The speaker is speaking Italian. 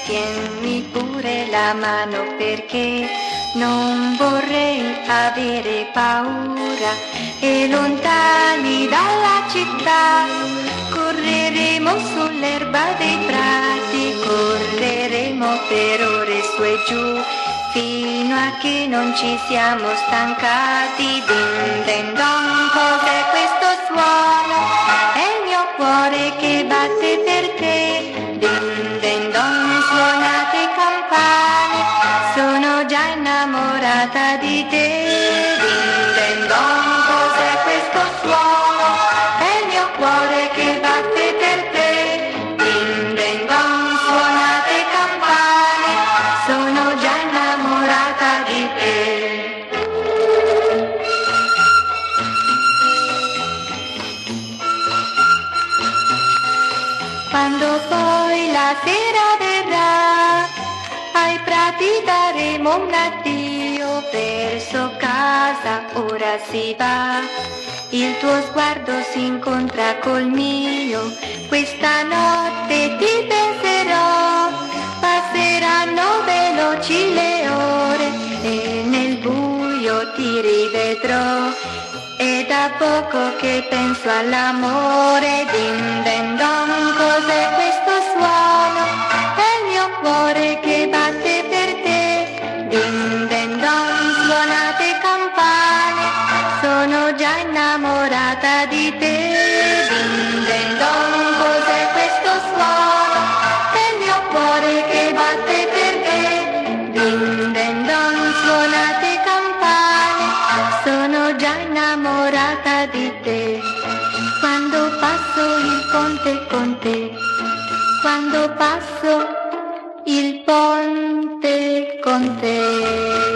tienimi pure la mano perché non vorrei avere paura e lontani dalla città correremo sull'erba dei prati, correremo per ore su e giù fino a che non ci siamo stancati. Din din don, cos'è questo suono? È il mio cuore che batte per te. Din din don, suonate campane, sono già innamorata di te. Din din don, cos'è questo suono? È il mio cuore che batte per te. Din din don, suonate campane, sono già innamorata di te. Quando poi la sera verrà, ai prati daremo un addio, verso casa ora si va. Il tuo sguardo si incontra col mio, questa notte ti penserò. Passeranno veloci le ore e nel buio ti rivedrò. È da poco che penso all'amore. Din din don, cos'è questo suono? È il mio cuore che batte per te. Din din don, suonate campane, sono già innamorata di te. Din din don, cos'è questo suono? È il mio cuore che batte per te. Din din don, suonate campane, sono già innamorata di te. Quando passo il ponte con te, quando passo il ponte con te.